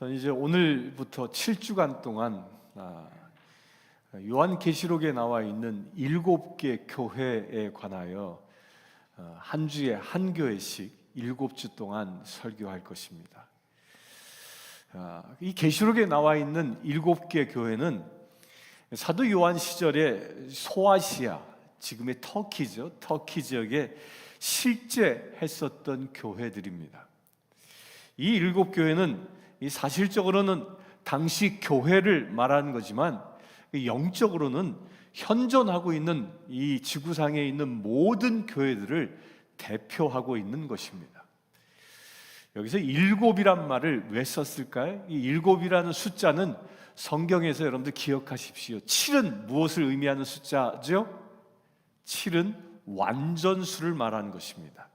저는 이제 오늘부터 7주간 동안 요한계시록에 나와 있는 7개 교회에 관하여 한 주에 한 교회씩 7주 동안 설교할 것입니다. 이 계시록에 나와 있는 7개 교회는 사도 요한 시절에 소아시아, 지금의 터키죠. 터키 지역에 실제 했었던 교회들입니다. 이 7교회는 사실적으로는 당시 교회를 말하는 거지만 영적으로는 현존하고 있는 이 지구상에 있는 모든 교회들을 대표하고 있는 것입니다. 여기서 7이란 말을 왜 썼을까요? 이 7이라는 숫자는 성경에서 여러분들 기억하십시오. 7은 무엇을 의미하는 숫자죠? 7은 완전수를 말하는 것입니다.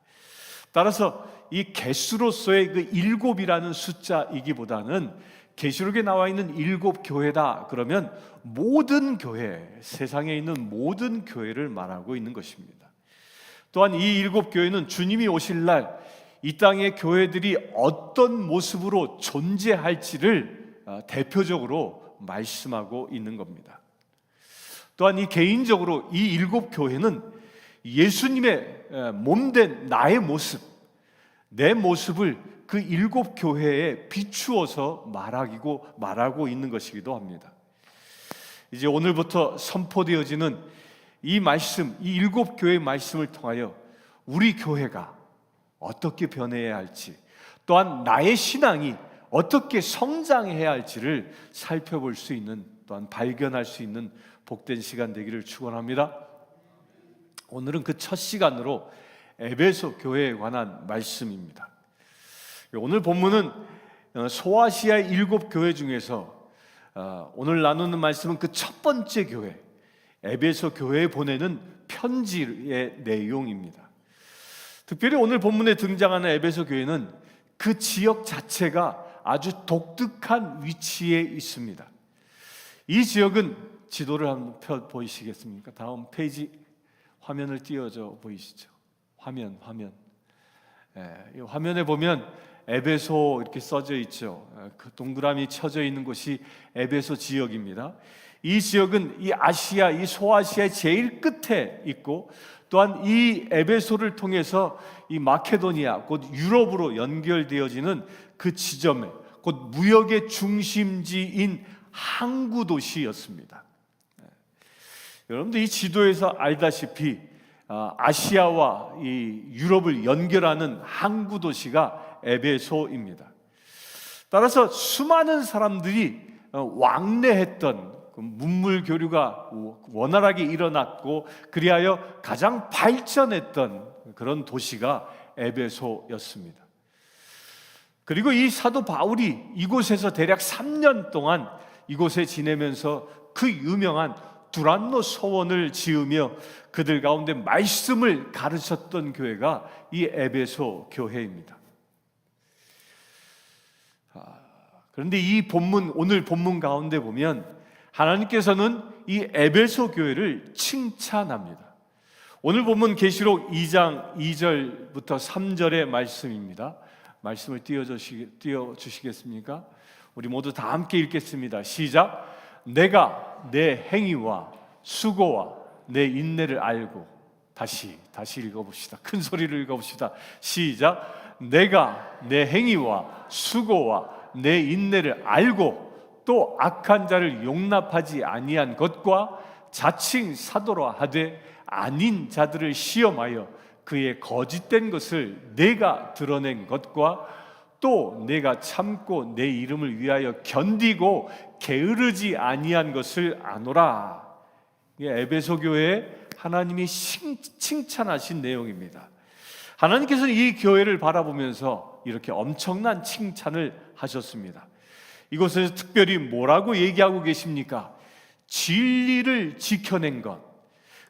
따라서 이 개수로서의 그 7이라는 숫자이기보다는 계시록에 나와 있는 7교회다 그러면 모든 교회, 세상에 있는 모든 교회를 말하고 있는 것입니다. 또한 이 7교회는 주님이 오실 날 이 땅의 교회들이 어떤 모습으로 존재할지를 대표적으로 말씀하고 있는 겁니다. 또한 이 개인적으로 이 7교회는 예수님의 몸된 나의 모습, 내 모습을 그 7교회에 비추어서 말하고 있는 것이기도 합니다. 이제 오늘부터 선포되어지는 이 말씀, 이 7교회의 말씀을 통하여 우리 교회가 어떻게 변해야 할지, 또한 나의 신앙이 어떻게 성장해야 할지를 살펴볼 수 있는, 또한 발견할 수 있는 복된 시간 되기를 축원합니다. 오늘은 그 첫 시간으로 에베소 교회에 관한 말씀입니다. 오늘 본문은 소아시아의 7교회 중에서 오늘 나누는 말씀은 그 첫 번째 교회, 에베소 교회에 보내는 편지의 내용입니다. 특별히 오늘 본문에 등장하는 에베소 교회는 그 지역 자체가 아주 독특한 위치에 있습니다. 이 지역은 지도를 한번 펴 보이시겠습니까? 다음 페이지 화면을 띄워줘 보이시죠? 화면. 이 화면에 보면 에베소 이렇게 써져 있죠. 그 동그라미 쳐져 있는 곳이 에베소 지역입니다. 이 지역은 이 아시아, 이 소아시아의 제일 끝에 있고, 또한 이 에베소를 통해서 이 마케도니아, 곧 유럽으로 연결되어지는 그 지점에 곧 무역의 중심지인 항구 도시였습니다. 여러분들 이 지도에서 알다시피 아시아와 이 유럽을 연결하는 항구 도시가 에베소입니다. 따라서 수많은 사람들이 왕래했던 문물 교류가 원활하게 일어났고, 그리하여 가장 발전했던 그런 도시가 에베소였습니다. 그리고 이 사도 바울이 이곳에서 대략 3년 동안 이곳에 지내면서 그 유명한 두란노 서원을 지으며 그들 가운데 말씀을 가르쳤던 교회가 이 에베소 교회입니다. 그런데 이 본문, 오늘 본문 가운데 보면 하나님께서는 이 에베소 교회를 칭찬합니다. 오늘 본문 계시록 2장 2절부터 3절의 말씀입니다. 말씀을 띄워주시겠습니까? 우리 모두 다 함께 읽겠습니다. 시작. 내가 내 행위와 수고와 내 인내를 알고, 다시 읽어봅시다. 큰 소리를 읽어봅시다. 시작. 내가 내 행위와 수고와 내 인내를 알고 또 악한 자를 용납하지 아니한 것과 자칭 사도라 하되 아닌 자들을 시험하여 그의 거짓된 것을 내가 드러낸 것과 또 내가 참고 내 이름을 위하여 견디고 게으르지 아니한 것을 아노라. 에베소 교회에 하나님이 칭찬하신 내용입니다. 하나님께서는 이 교회를 바라보면서 이렇게 엄청난 칭찬을 하셨습니다. 이곳에서 특별히 뭐라고 얘기하고 계십니까? 진리를 지켜낸 것,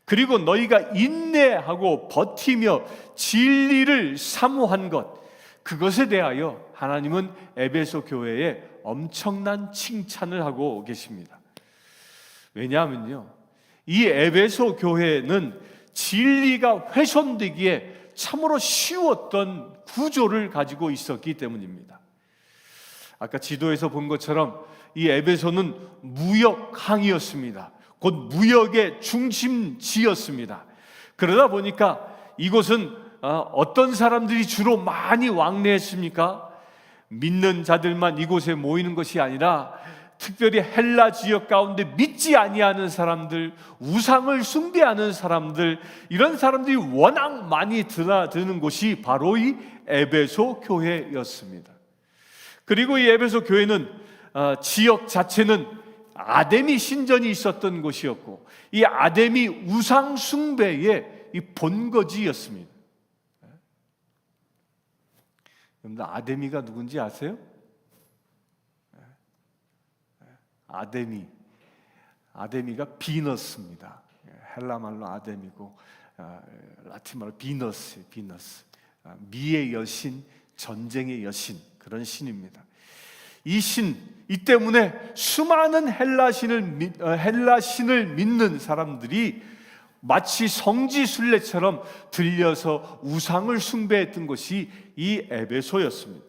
그리고 너희가 인내하고 버티며 진리를 사모한 것, 그것에 대하여 하나님은 에베소 교회에 엄청난 칭찬을 하고 계십니다. 왜냐하면요, 이 에베소 교회는 진리가 훼손되기에 참으로 쉬웠던 구조를 가지고 있었기 때문입니다. 아까 지도에서 본 것처럼 이 에베소는 무역항이었습니다. 곧 무역의 중심지였습니다. 그러다 보니까 이곳은 어떤 사람들이 주로 많이 왕래했습니까? 믿는 자들만 이곳에 모이는 것이 아니라 특별히 헬라 지역 가운데 믿지 아니하는 사람들, 우상을 숭배하는 사람들, 이런 사람들이 워낙 많이 드나드는 곳이 바로 이 에베소 교회였습니다. 그리고 이 에베소 교회는 지역 자체는 아데미 신전이 있었던 곳이었고, 이 아데미 우상 숭배의 이 본거지였습니다. 여러분들 아데미가 누군지 아세요? 아데미가 비너스입니다. 헬라 말로 아데미고 라틴 말로 비너스. 미의 여신, 전쟁의 여신, 그런 신입니다. 이 때문에 수많은 헬라 신을 믿는 사람들이 마치 성지순례처럼 들려서 우상을 숭배했던 것이 이 에베소였습니다.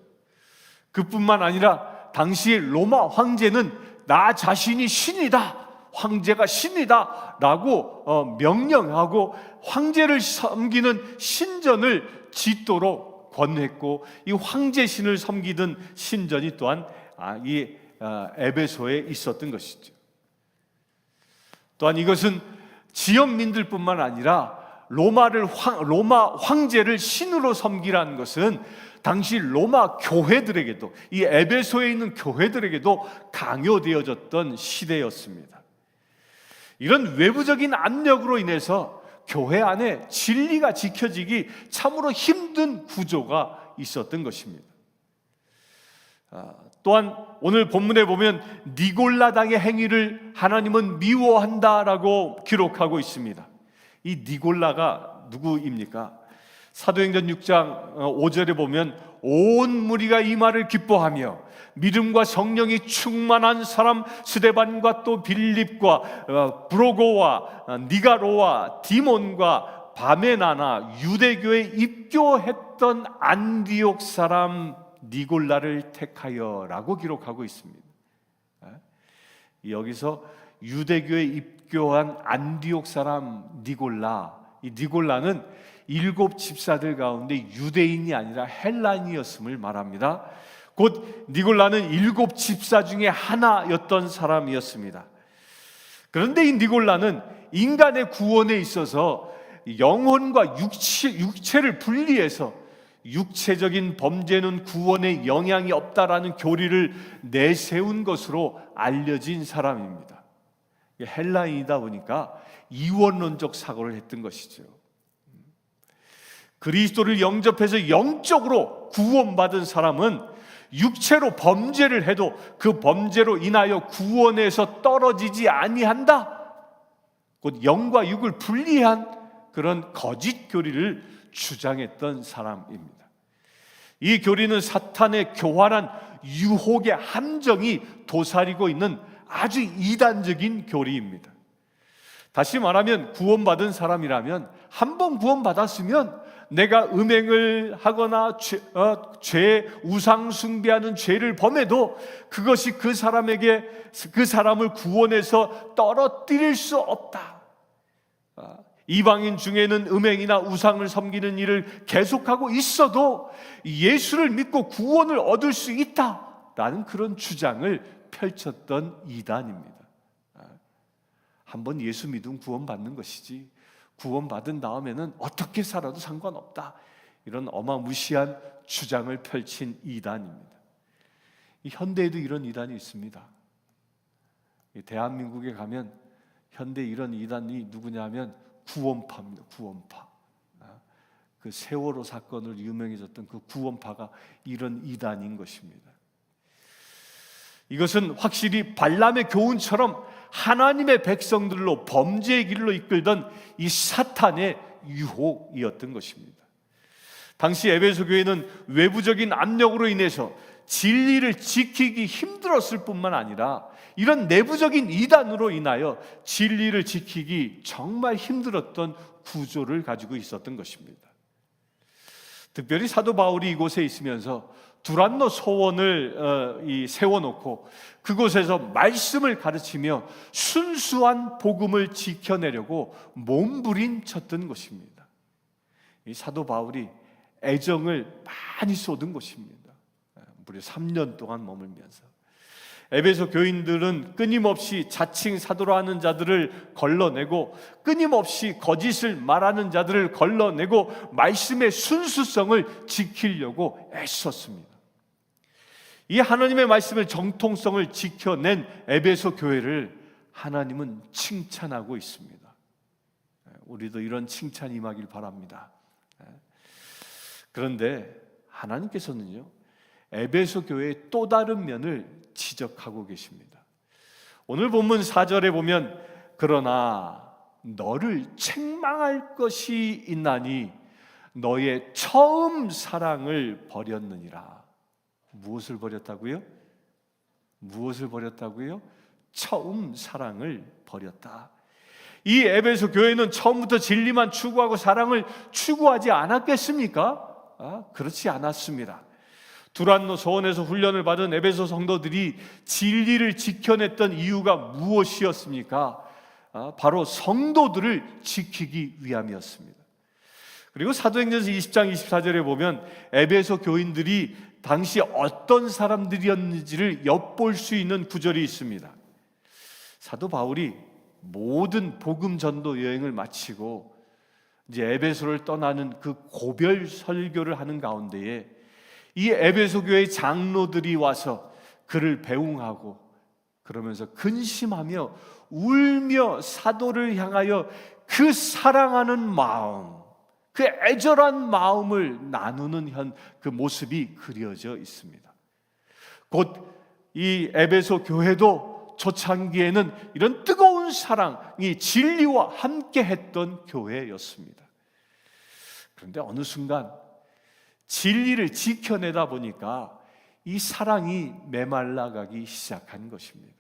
그뿐만 아니라 당시 로마 황제는 나 자신이 신이다, 황제가 신이다 라고 명령하고 황제를 섬기는 신전을 짓도록 권했고, 이 황제신을 섬기던 신전이 또한 이 에베소에 있었던 것이죠. 또한 이것은 지역민들뿐만 아니라 로마 황제를 신으로 섬기라는 것은 당시 로마 교회들에게도, 이 에베소에 있는 교회들에게도 강요되어졌던 시대였습니다. 이런 외부적인 압력으로 인해서 교회 안에 진리가 지켜지기 참으로 힘든 구조가 있었던 것입니다. 또한 오늘 본문에 보면 니골라당의 행위를 하나님은 미워한다라고 기록하고 있습니다. 이 니골라가 누구입니까? 사도행전 6장 5절에 보면 온 무리가 이 말을 기뻐하며 믿음과 성령이 충만한 사람 스데반과 또 빌립과 브로고와 니가로와 디몬과 바메나나 유대교에 입교했던 안디옥 사람 니골라를 택하여라고 기록하고 있습니다. 여기서 유대교에 입교한 안디옥 사람 니골라, 이 니골라는 7 집사들 가운데 유대인이 아니라 헬라인이었음을 말합니다. 곧 니골라는 7 집사 중에 하나였던 사람이었습니다. 그런데 이 니골라는 인간의 구원에 있어서 영혼과 육체를 분리해서 육체적인 범죄는 구원에 영향이 없다라는 교리를 내세운 것으로 알려진 사람입니다. 헬라인이다 보니까 이원론적 사고를 했던 것이죠. 그리스도를 영접해서 영적으로 구원받은 사람은 육체로 범죄를 해도 그 범죄로 인하여 구원에서 떨어지지 아니한다. 곧 영과 육을 분리한 그런 거짓 교리를 주장했던 사람입니다. 이 교리는 사탄의 교활한 유혹의 함정이 도사리고 있는 아주 이단적인 교리입니다. 다시 말하면 구원받은 사람이라면 한 번 구원받았으면 내가 음행을 하거나 우상 숭배하는 죄를 범해도 그것이 그 사람을 구원해서 떨어뜨릴 수 없다. 이방인 중에는 음행이나 우상을 섬기는 일을 계속하고 있어도 예수를 믿고 구원을 얻을 수 있다라는 그런 주장을 펼쳤던 이단입니다. 한번 예수 믿으면 구원받는 것이지 구원받은 다음에는 어떻게 살아도 상관없다, 이런 어마무시한 주장을 펼친 이단입니다. 현대에도 이런 이단이 있습니다. 대한민국에 가면 현대 이런 이단이 누구냐면 구원파입니다. 구원파. 그 세월호 사건을 유명해졌던 그 구원파가 이런 이단인 것입니다. 이것은 확실히 발람의 교훈처럼 하나님의 백성들로 범죄의 길로 이끌던 이 사탄의 유혹이었던 것입니다. 당시 에베소 교회는 외부적인 압력으로 인해서 진리를 지키기 힘들었을 뿐만 아니라 이런 내부적인 이단으로 인하여 진리를 지키기 정말 힘들었던 구조를 가지고 있었던 것입니다. 특별히 사도 바울이 이곳에 있으면서 두란노 소원을 세워놓고 그곳에서 말씀을 가르치며 순수한 복음을 지켜내려고 몸부림쳤던 것입니다. 이 사도 바울이 애정을 많이 쏟은 곳입니다. 무려 3년 동안 머물면서 에베소 교인들은 끊임없이 자칭 사도라 하는 자들을 걸러내고 끊임없이 거짓을 말하는 자들을 걸러내고 말씀의 순수성을 지키려고 애썼습니다. 이 하나님의 말씀의 정통성을 지켜낸 에베소 교회를 하나님은 칭찬하고 있습니다. 우리도 이런 칭찬이 임하길 바랍니다. 그런데 하나님께서는요, 에베소 교회의 또 다른 면을 지적하고 계십니다. 오늘 본문 4절에 보면 그러나 너를 책망할 것이 있나니 너의 처음 사랑을 버렸느니라. 무엇을 버렸다고요? 무엇을 버렸다고요? 처음 사랑을 버렸다. 이 에베소 교회는 처음부터 진리만 추구하고 사랑을 추구하지 않았겠습니까? 그렇지 않았습니다. 두란노 소원에서 훈련을 받은 에베소 성도들이 진리를 지켜냈던 이유가 무엇이었습니까? 바로 성도들을 지키기 위함이었습니다. 그리고 사도행전서 20장 24절에 보면 에베소 교인들이 당시 어떤 사람들이었는지를 엿볼 수 있는 구절이 있습니다. 사도 바울이 모든 복음 전도 여행을 마치고 이제 에베소를 떠나는 그 고별 설교를 하는 가운데에 이 에베소 교회 장로들이 와서 그를 배웅하고 그러면서 근심하며 울며 사도를 향하여 그 사랑하는 마음, 그 애절한 마음을 나누는 그 모습이 그려져 있습니다. 곧 이 에베소 교회도 초창기에는 이런 뜨거운 사랑이 진리와 함께 했던 교회였습니다. 그런데 어느 순간 진리를 지켜내다 보니까 이 사랑이 메말라가기 시작한 것입니다.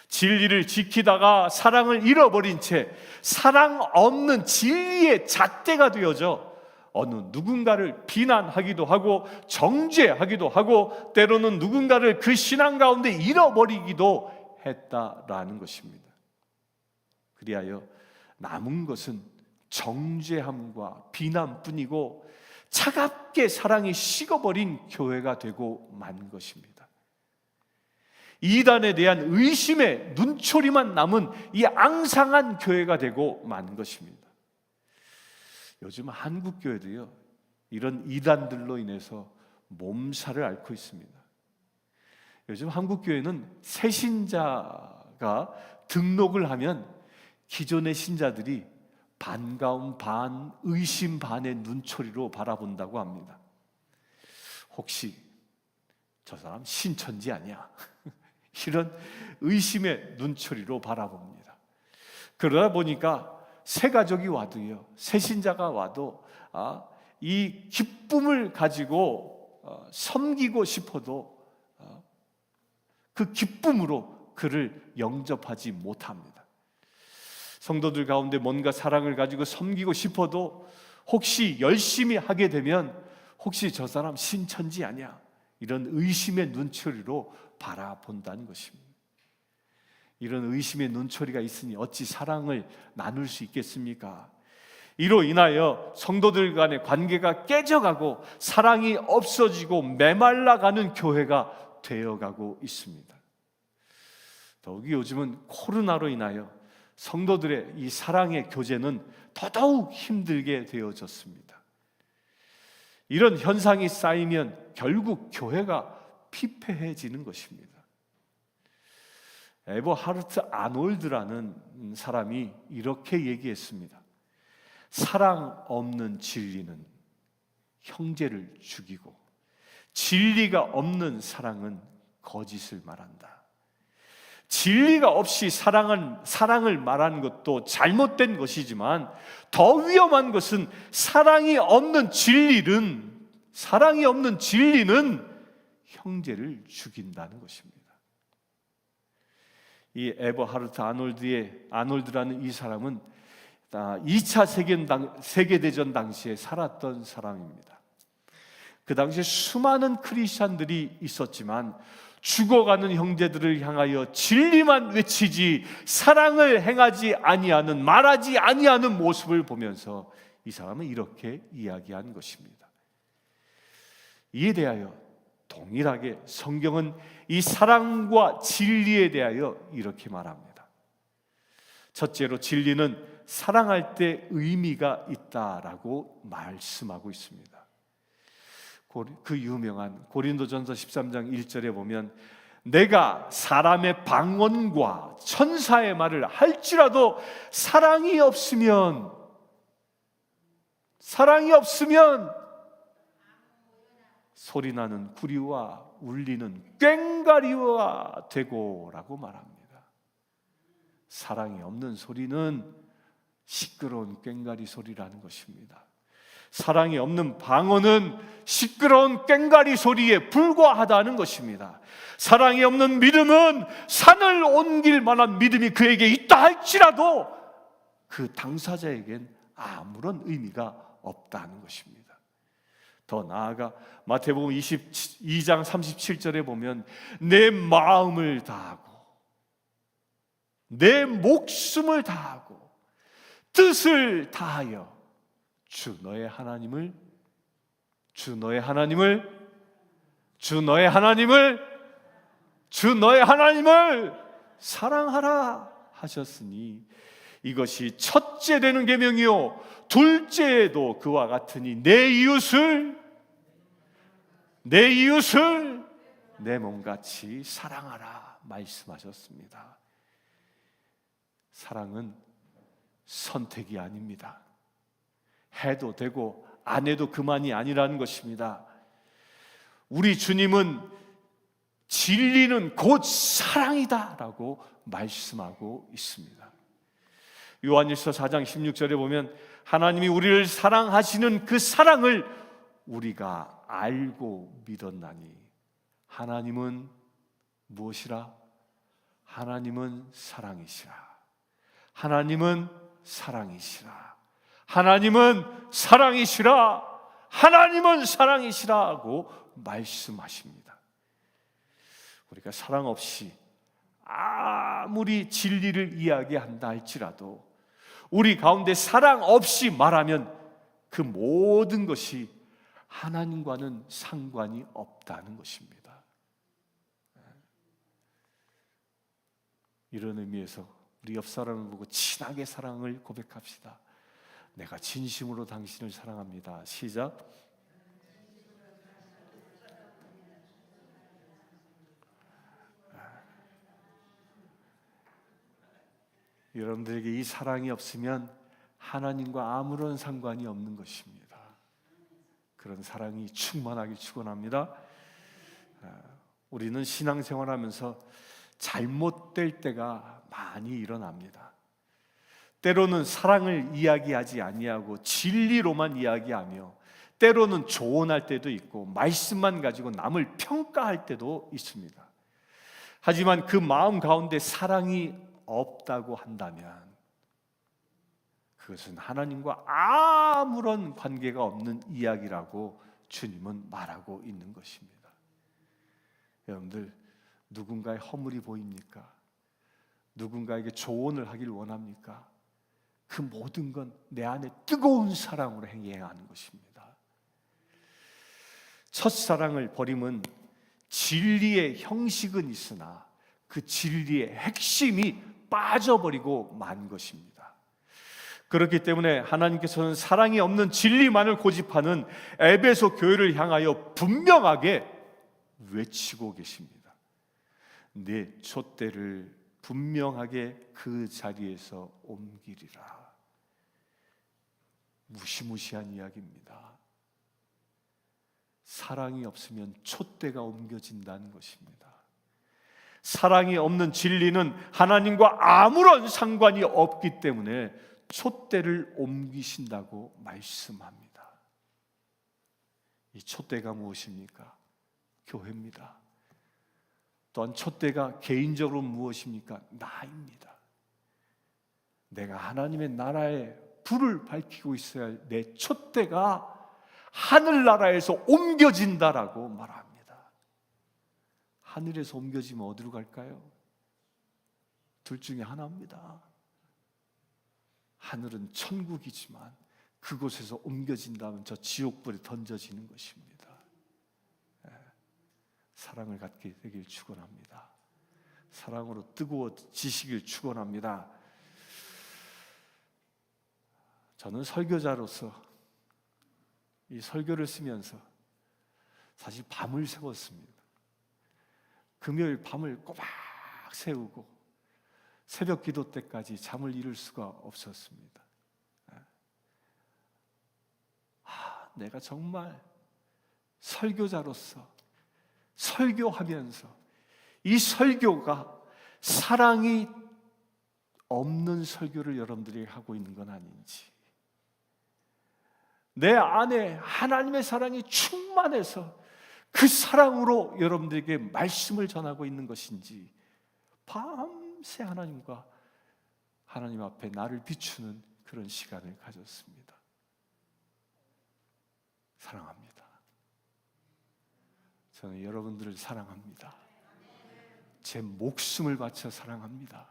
진리를 지키다가 사랑을 잃어버린 채 사랑 없는 진리의 잣대가 되어져 어느 누군가를 비난하기도 하고 정죄하기도 하고 때로는 누군가를 그 신앙 가운데 잃어버리기도 했다라는 것입니다. 그리하여 남은 것은 정죄함과 비난뿐이고 차갑게 사랑이 식어버린 교회가 되고 만 것입니다. 이단에 대한 의심의 눈초리만 남은 이 앙상한 교회가 되고 만 것입니다. 요즘 한국 교회도요, 이런 이단들로 인해서 몸살을 앓고 있습니다. 요즘 한국 교회는 새 신자가 등록을 하면 기존의 신자들이 반가움 반, 의심 반의 눈초리로 바라본다고 합니다. 혹시 저 사람 신천지 아니야? 이런 의심의 눈초리로 바라봅니다. 그러다 보니까 새 가족이 와도요, 새 신자가 와도 이 기쁨을 가지고 섬기고 싶어도 그 기쁨으로 그를 영접하지 못합니다. 성도들 가운데 뭔가 사랑을 가지고 섬기고 싶어도 혹시 열심히 하게 되면 혹시 저 사람 신천지 아니야? 이런 의심의 눈초리로 바라본다는 것입니다. 이런 의심의 눈초리가 있으니 어찌 사랑을 나눌 수 있겠습니까? 이로 인하여 성도들 간의 관계가 깨져가고 사랑이 없어지고 메말라가는 교회가 되어가고 있습니다. 더욱이 요즘은 코로나로 인하여 성도들의 이 사랑의 교제는 더더욱 힘들게 되어졌습니다. 이런 현상이 쌓이면 결국 교회가 피폐해지는 것입니다. 에버하르트 아놀드라는 사람이 이렇게 얘기했습니다. 사랑 없는 진리는 형제를 죽이고 진리가 없는 사랑은 거짓을 말한다. 진리가 없이 사랑을 말하는 것도 잘못된 것이지만 더 위험한 것은 사랑이 없는 진리는 형제를 죽인다는 것입니다. 이 에버하르트 아놀드라는 이 사람은 2차 세계대전 당시에 살았던 사람입니다. 그 당시에 수많은 크리스찬들이 있었지만 죽어가는 형제들을 향하여 진리만 외치지 사랑을 행하지 아니하는, 말하지 아니하는 모습을 보면서 이 사람은 이렇게 이야기한 것입니다. 이에 대하여 동일하게 성경은 이 사랑과 진리에 대하여 이렇게 말합니다. 첫째로, 진리는 사랑할 때 의미가 있다라고 말씀하고 있습니다. 그 유명한 고린도전서 13장 1절에 보면 내가 사람의 방언과 천사의 말을 할지라도 사랑이 없으면 소리나는 구리와 울리는 꽹과리와 되고라고 말합니다. 사랑이 없는 소리는 시끄러운 꽹과리 소리라는 것입니다. 사랑이 없는 방언은 시끄러운 꽹과리 소리에 불과하다는 것입니다. 사랑이 없는 믿음은 산을 옮길 만한 믿음이 그에게 있다 할지라도 그 당사자에겐 아무런 의미가 없다는 것입니다. 더 나아가 마태복음 22장 37절에 보면 내 마음을 다하고 내 목숨을 다하고 뜻을 다하여 주 너의 하나님을 사랑하라 하셨으니 이것이 첫째 되는 계명이요 둘째도 그와 같으니 내 이웃을 내 몸같이 사랑하라 말씀하셨습니다. 사랑은 선택이 아닙니다. 해도 되고 안 해도 그만이 아니라는 것입니다. 우리 주님은 진리는 곧 사랑이다라고 말씀하고 있습니다. 요한일서 4장 16절에 보면 하나님이 우리를 사랑하시는 그 사랑을 우리가 알고 믿었나니 하나님은 무엇이라? 하나님은 사랑이시라. 하나님은 사랑이시라고 말씀하십니다. 우리가 사랑 없이 아무리 진리를 이야기한다 할지라도 우리 가운데 사랑 없이 말하면 그 모든 것이 하나님과는 상관이 없다는 것입니다. 이런 의미에서 우리 옆 사람을 보고 친하게 사랑을 고백합시다. 내가 진심으로 당신을 사랑합니다. 시작. 여러분들에게 이 사랑이 없으면 하나님과 아무런 상관이 없는 것입니다. 그런 사랑이 충만하길 축원합니다. 우리는 신앙생활하면서 잘못될 때가 많이 일어납니다. 때로는 사랑을 이야기하지 아니하고 진리로만 이야기하며 때로는 조언할 때도 있고 말씀만 가지고 남을 평가할 때도 있습니다. 하지만 그 마음 가운데 사랑이 없다고 한다면 그것은 하나님과 아무런 관계가 없는 이야기라고 주님은 말하고 있는 것입니다. 여러분들, 누군가의 허물이 보입니까? 누군가에게 조언을 하길 원합니까? 그 모든 건 내 안에 뜨거운 사랑으로 행해야 하는 것입니다. 첫사랑을 버림은 진리의 형식은 있으나 그 진리의 핵심이 빠져버리고 만 것입니다. 그렇기 때문에 하나님께서는 사랑이 없는 진리만을 고집하는 에베소 교회를 향하여 분명하게 외치고 계십니다. 내 촛대를 분명하게 그 자리에서 옮기리라. 무시무시한 이야기입니다. 사랑이 없으면 촛대가 옮겨진다는 것입니다. 사랑이 없는 진리는 하나님과 아무런 상관이 없기 때문에 촛대를 옮기신다고 말씀합니다. 이 촛대가 무엇입니까? 교회입니다. 또한 촛대가 개인적으로 무엇입니까? 나입니다. 내가 하나님의 나라에 불을 밝히고 있어야 할 내 촛대가 하늘나라에서 옮겨진다라고 말합니다. 하늘에서 옮겨지면 어디로 갈까요? 둘 중에 하나입니다. 하늘은 천국이지만 그곳에서 옮겨진다면 저 지옥불에 던져지는 것입니다. 사랑을 갖게 되길 축원합니다. 사랑으로 뜨거워지시길 축원합니다. 저는 설교자로서 이 설교를 쓰면서 사실 밤을 새웠습니다. 금요일 밤을 꼬박 새우고 새벽 기도 때까지 잠을 이룰 수가 없었습니다. 내가 정말 설교자로서 설교하면서 이 설교가 사랑이 없는 설교를 여러분들이 하고 있는 건 아닌지, 내 안에 하나님의 사랑이 충만해서 그 사랑으로 여러분들에게 말씀을 전하고 있는 것인지, 밤새 하나님 앞에 나를 비추는 그런 시간을 가졌습니다. 사랑합니다. 저는 여러분들을 사랑합니다. 제 목숨을 바쳐 사랑합니다.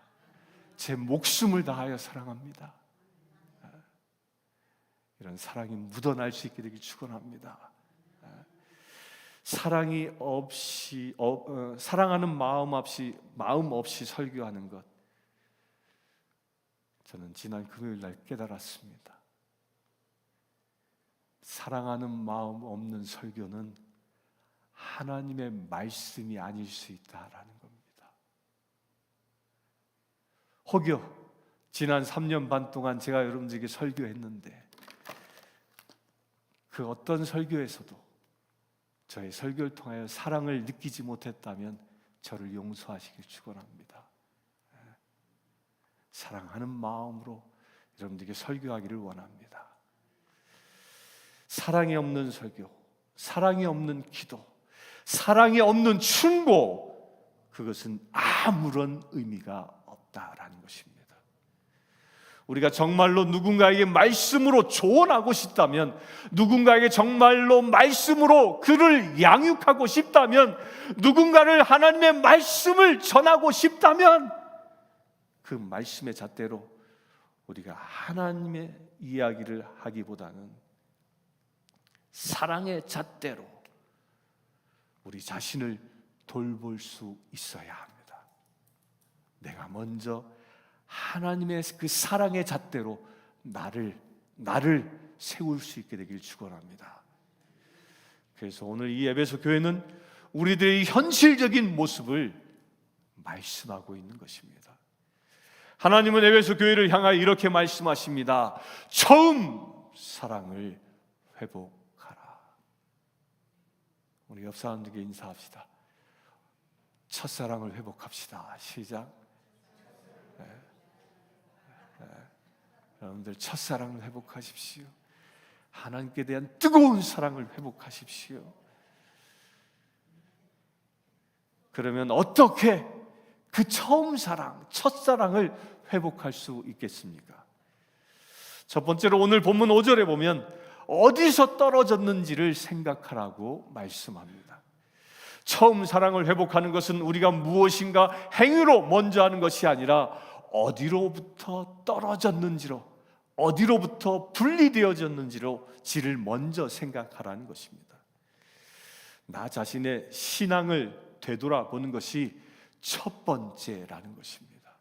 제 목숨을 다하여 사랑합니다. 이런 사랑이 묻어날 수 있게 되길 축원합니다. 사랑하는 마음 없이 설교하는 것, 저는 지난 금요일 날 깨달았습니다. 사랑하는 마음 없는 설교는 하나님의 말씀이 아닐 수 있다라는 겁니다. 혹여 지난 3년 반 동안 제가 여러분들에게 설교했는데 그 어떤 설교에서도 저의 설교를 통하여 사랑을 느끼지 못했다면 저를 용서하시길 축원합니다. 사랑하는 마음으로 여러분들에게 설교하기를 원합니다. 사랑이 없는 설교, 사랑이 없는 기도, 사랑이 없는 충고, 그것은 아무런 의미가 없다라는 것입니다. 우리가 정말로 누군가에게 말씀으로 조언하고 싶다면, 누군가에게 정말로 말씀으로 그를 양육하고 싶다면, 누군가를 하나님의 말씀을 전하고 싶다면 그 말씀의 잣대로 우리가 하나님의 이야기를 하기보다는 사랑의 잣대로 우리 자신을 돌볼 수 있어야 합니다. 내가 먼저 하나님의 그 사랑의 잣대로 나를 세울 수 있게 되길 축원합니다. 그래서 오늘 이 에베소 교회는 우리들의 현실적인 모습을 말씀하고 있는 것입니다. 하나님은 에베소 교회를 향하여 이렇게 말씀하십니다. 처음 사랑을 회복하라. 우리 옆 사람들에게 인사합시다. 첫사랑을 회복합시다. 시작. 여러분들 첫사랑을 회복하십시오. 하나님께 대한 뜨거운 사랑을 회복하십시오. 그러면 어떻게 그 처음 사랑, 첫사랑을 회복할 수 있겠습니까? 첫 번째로 오늘 본문 5절에 보면 어디서 떨어졌는지를 생각하라고 말씀합니다. 처음 사랑을 회복하는 것은 우리가 무엇인가 행위로 먼저 하는 것이 아니라 어디로부터 떨어졌는지로, 어디로부터 분리되어졌는지로 지를 먼저 생각하라는 것입니다. 나 자신의 신앙을 되돌아보는 것이 첫 번째라는 것입니다.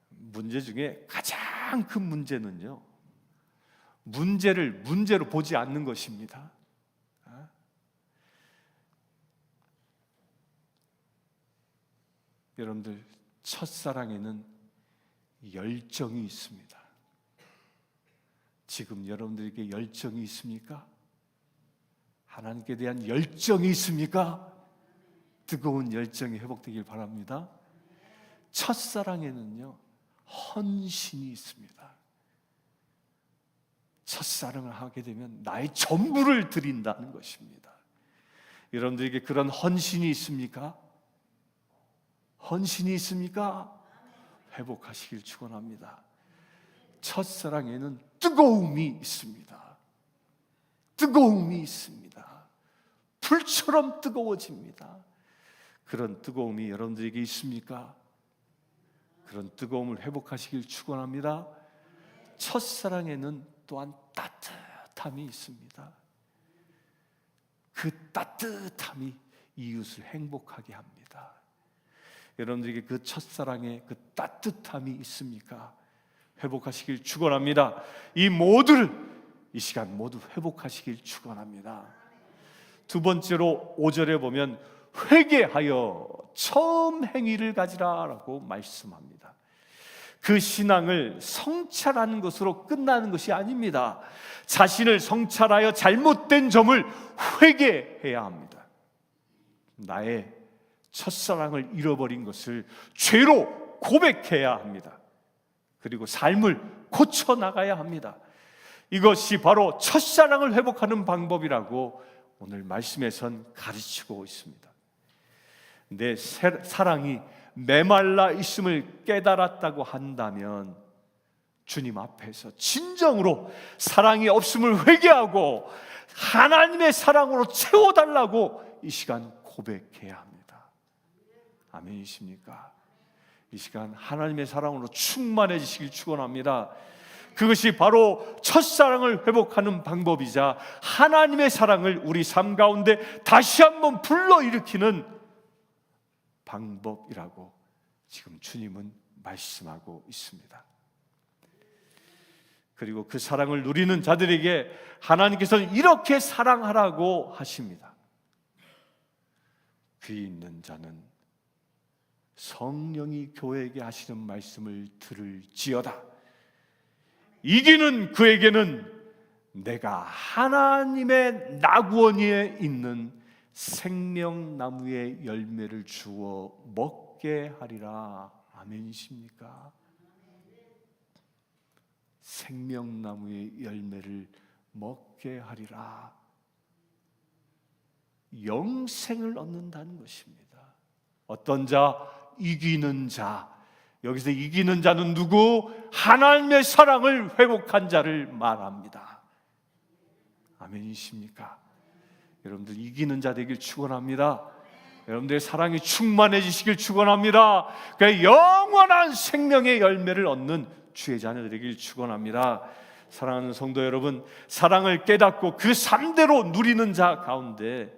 문제 중에 가장 큰 문제는요, 문제를 문제로 보지 않는 것입니다. 여러분들, 첫사랑에는 열정이 있습니다. 지금 여러분들에게 열정이 있습니까? 하나님께 대한 열정이 있습니까? 뜨거운 열정이 회복되길 바랍니다. 첫사랑에는요, 헌신이 있습니다. 첫사랑을 하게 되면 나의 전부를 드린다는 것입니다. 여러분들에게 그런 헌신이 있습니까? 헌신이 있습니까? 회복하시길 축원합니다. 첫사랑에는 뜨거움이 있습니다. 뜨거움이 있습니다. 불처럼 뜨거워집니다. 그런 뜨거움이 여러분들에게 있습니까? 그런 뜨거움을 회복하시길 축원합니다. 첫사랑에는 또한 따뜻함이 있습니다. 그 따뜻함이 이웃을 행복하게 합니다. 여러분들에게 그 첫사랑의 그 따뜻함이 있습니까? 회복하시길 축원합니다. 이 모두를 이 시간 모두 회복하시길 축원합니다. 두 번째로 5절에 보면 회개하여 처음 행위를 가지라라고 말씀합니다. 그 신앙을 성찰하는 것으로 끝나는 것이 아닙니다. 자신을 성찰하여 잘못된 점을 회개해야 합니다. 나의 첫사랑을 잃어버린 것을 죄로 고백해야 합니다. 그리고 삶을 고쳐나가야 합니다. 이것이 바로 첫사랑을 회복하는 방법이라고 오늘 말씀에선 가르치고 있습니다. 내 사랑이 메말라 있음을 깨달았다고 한다면 주님 앞에서 진정으로 사랑이 없음을 회개하고 하나님의 사랑으로 채워달라고 이 시간 고백해야 합니다. 아멘이십니까? 이 시간 하나님의 사랑으로 충만해지시길 축원합니다. 그것이 바로 첫사랑을 회복하는 방법이자 하나님의 사랑을 우리 삶 가운데 다시 한번 불러일으키는 방법이라고 지금 주님은 말씀하고 있습니다. 그리고 그 사랑을 누리는 자들에게 하나님께서는 이렇게 사랑하라고 하십니다. 귀 있는 자는 성령이 교회에게 하시는 말씀을 들을지어다. 이기는 그에게는 내가 하나님의 나구원 위에 있는 생명나무의 열매를 주어 먹게 하리라. 아멘이십니까? 생명나무의 열매를 먹게 하리라. 영생을 얻는다는 것입니다. 어떤 자? 이기는 자. 여기서 이기는 자는 누구? 하나님의 사랑을 회복한 자를 말합니다. 아멘이십니까? 여러분들 이기는 자 되길 축원합니다. 여러분들의 사랑이 충만해지시길 축원합니다. 그 영원한 생명의 열매를 얻는 주의 자녀들에길 축원합니다. 사랑하는 성도 여러분, 사랑을 깨닫고 그 삶대로 누리는 자 가운데,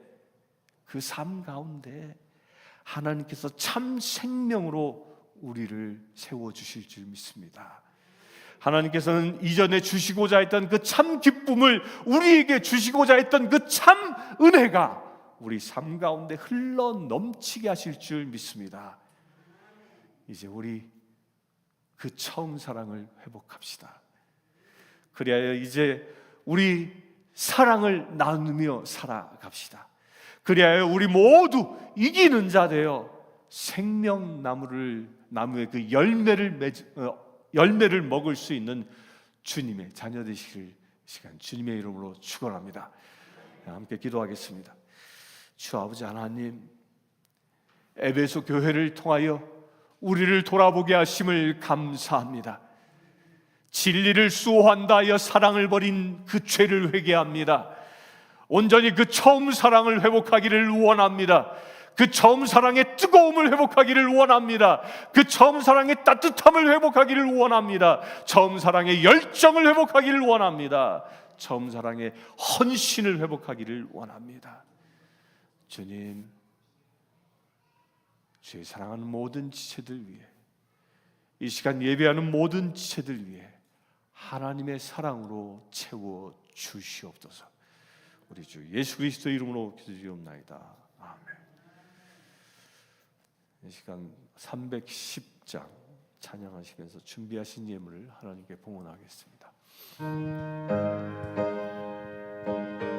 그 삶 가운데 하나님께서 참 생명으로 우리를 세워주실 줄 믿습니다. 하나님께서는 이전에 주시고자 했던 그 참 기쁨을 우리에게 주시고자 했던 그 참 은혜가 우리 삶 가운데 흘러 넘치게 하실 줄 믿습니다. 이제 우리 그 처음 사랑을 회복합시다. 그리하여 이제 우리 사랑을 나누며 살아갑시다. 그리하여 우리 모두 이기는 자 되어 생명나무의 그 열매를 먹을 수 있는 주님의 자녀 되시길 시간 주님의 이름으로 축원합니다. 함께 기도하겠습니다. 주 아버지 하나님, 에베소 교회를 통하여 우리를 돌아보게 하심을 감사합니다. 진리를 수호한다 하여 사랑을 버린 그 죄를 회개합니다. 온전히 그 처음 사랑을 회복하기를 원합니다. 그 처음 사랑의 뜨거움을 회복하기를 원합니다. 그 처음 사랑의 따뜻함을 회복하기를 원합니다. 처음 사랑의 열정을 회복하기를 원합니다. 처음 사랑의 헌신을 회복하기를 원합니다. 주님, 주의 사랑하는 모든 지체들 위해, 이 시간 예배하는 모든 지체들 위해 하나님의 사랑으로 채워 주시옵소서. 우리 주 예수 그리스도의 이름으로 기도드리옵나이다. 아멘. 이 시간 310장 찬양하시면서 준비하신 예물을 하나님께 봉헌하겠습니다.